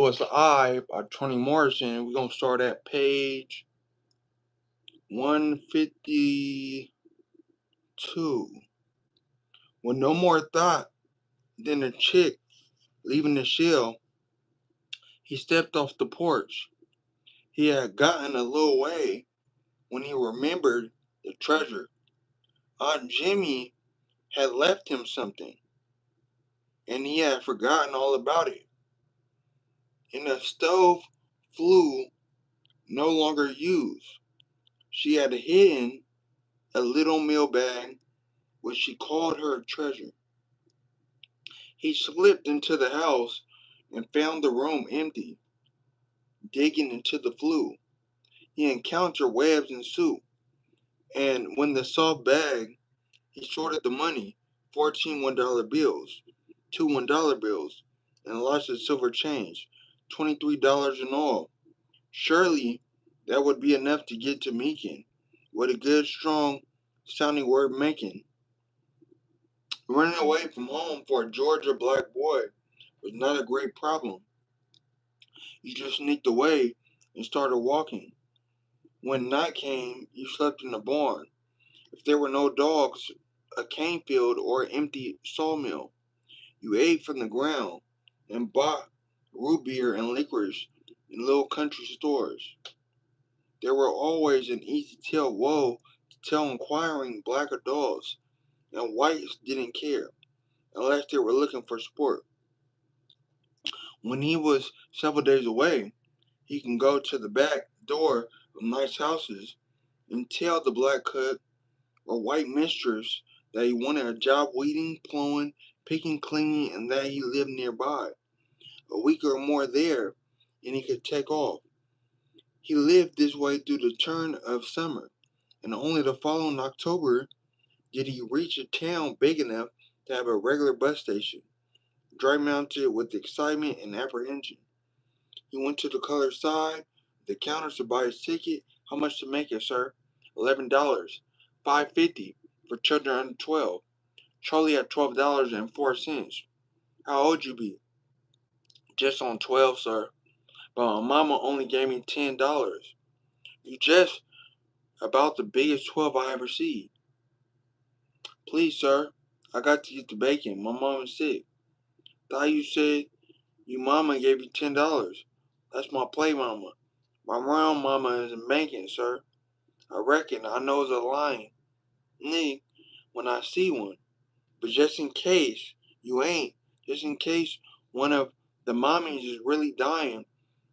It's I by Toni Morrison. We're gonna start at page 152. With no more thought than the chick leaving the shell, he stepped off the porch. He had gotten a little way when he remembered the treasure. Aunt Jimmy had left him something, and he had forgotten all about it. In a stove flue no longer used, she had hidden a little meal bag which she called her treasure. He slipped into the house and found the room empty. Digging into the flue, he encountered webs and soup, and when the soft bag, he sorted the money, 14 $1 bills, two $1 bills, and lots of silver change, $23 in all. Surely that would be enough to get to Meakin. What a good, strong sounding word, Macon. Running away from home for a Georgia black boy was not a great problem. You just sneaked away and started walking. When night came, you slept in the barn. If there were no dogs, a cane field, or an empty sawmill, you ate from the ground and bought root beer and licorice in little country stores. There were always an easy tale woe to tell inquiring black adults, and whites didn't care unless they were looking for sport. When he was several days away, he can go to the back door of nice houses and tell the black cook or white mistress that he wanted a job weeding, plowing, picking, cleaning, and that he lived nearby. A week or more there, and he could take off. He lived this way through the turn of summer, and only the following October did he reach a town big enough to have a regular bus station, dry mounted with excitement and apprehension. He went to the colored side of the counter to buy his ticket. How much to make it, sir? $11. $5.50 for children under 12. Charlie had $12.04. How old you be? Just on 12, sir. But my mama only gave me $10. You just about the biggest 12 I ever see. Please, sir, I got to get the bacon. My mama's sick. Thought you said your mama gave you $10. That's my play mama. My real mama isn't banking, sir. I reckon I knows a line, Nick, when I see one. But just in case you ain't, just in case one of the mommies is really dying,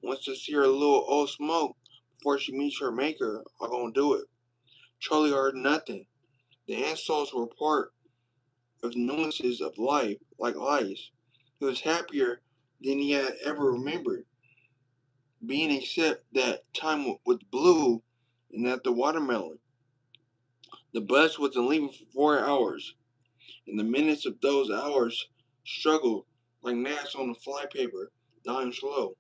wants to see her little old smoke before she meets her maker, I'm gonna do it. Charlie heard nothing. The insults were part of the nuances of life, like ice. He was happier than he had ever remembered, being except that time with Blue and at the watermelon. The bus wasn't leaving for 4 hours, and the minutes of those hours struggled like gnats on the flypaper, dying slow,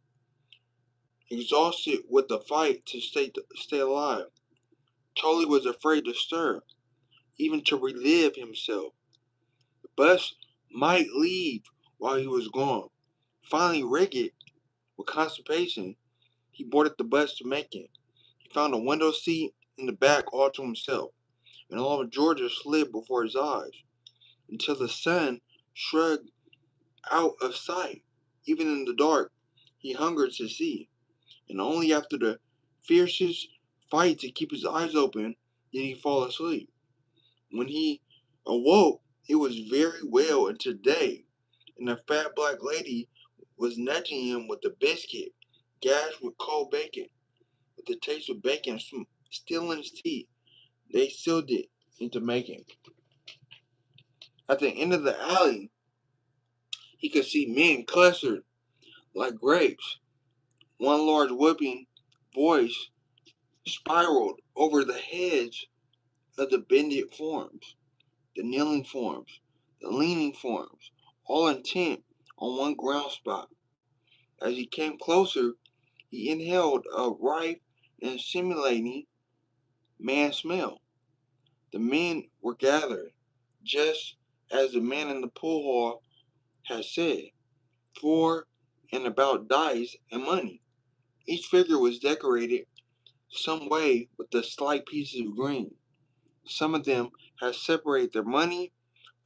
exhausted with the fight to stay alive. Charlie was afraid to stir, even to relive himself. The bus might leave while he was gone. Finally, rigid with constipation, he boarded the bus to Macon. He found a window seat in the back all to himself, and all of Georgia slid before his eyes until the sun shrugged out of sight. Even in the dark, he hungered to see, and only after the fiercest fight to keep his eyes open did he fall asleep. When he awoke, it was very well into day, and the fat black lady was nudging him with a biscuit, gashed with cold bacon. With the taste of bacon still in his teeth, they sealed it into Macon. At the end of the alley, he could see men clustered like grapes. One large whooping voice spiraled over the heads of the bended forms, the kneeling forms, the leaning forms, all intent on one ground spot. As he came closer, he inhaled a ripe and stimulating man smell. The men were gathered, just as the man in the pool hall had said. 4 and about dice and money. Each figure was decorated some way with a slight piece of green. Some of them had separated their money,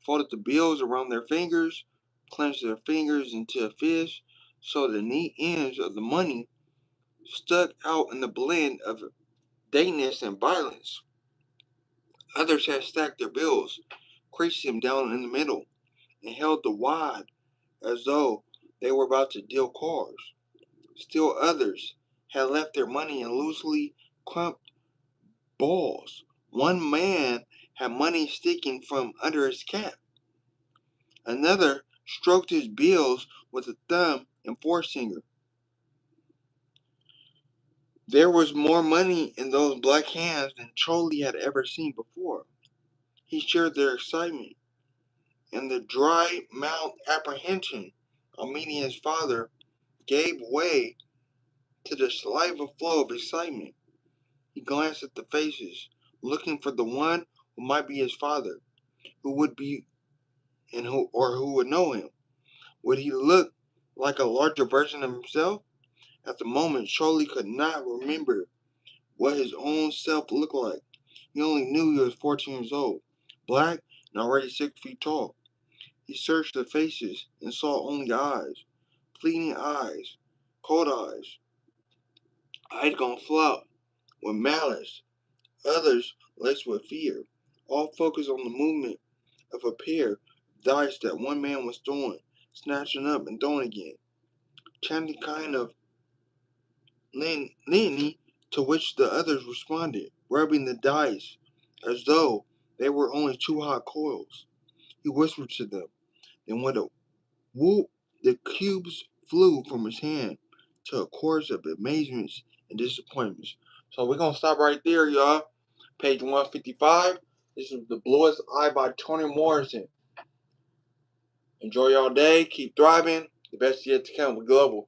folded the bills around their fingers, clenched their fingers into a fist, so the neat ends of the money stuck out in the blend of daintiness and violence. Others had stacked their bills, creased them down in the middle, and held the wad as though they were about to deal cards. Still others had left their money in loosely clumped balls. One man had money sticking from under his cap. Another stroked his bills with a thumb and forefinger. There was more money in those black hands than Charlie had ever seen before. He shared their excitement, and the dry mouthed apprehension of meeting his father gave way to the saliva flow of excitement. He glanced at the faces, looking for the one who might be his father, who would be and who would know him. Would he look like a larger version of himself? At the moment, Charlie could not remember what his own self looked like. He only knew he was 14 years old, black, and already 6 feet tall. He searched the faces and saw only eyes, pleading eyes, cold eyes gone flout with malice, others laced with fear, all focused on the movement of a pair of dice that one man was throwing, snatching up and throwing again, chanting kind of litany to which the others responded, rubbing the dice as though they were only two hot coals. He whispered to them. Then with a whoop, the cubes flew from his hand to a chorus of amazements and disappointments. So we're gonna stop right there, y'all. Page 155. This is The Bluest Eye by Toni Morrison. Enjoy y'all day. Keep thriving. The best yet to come. We're global.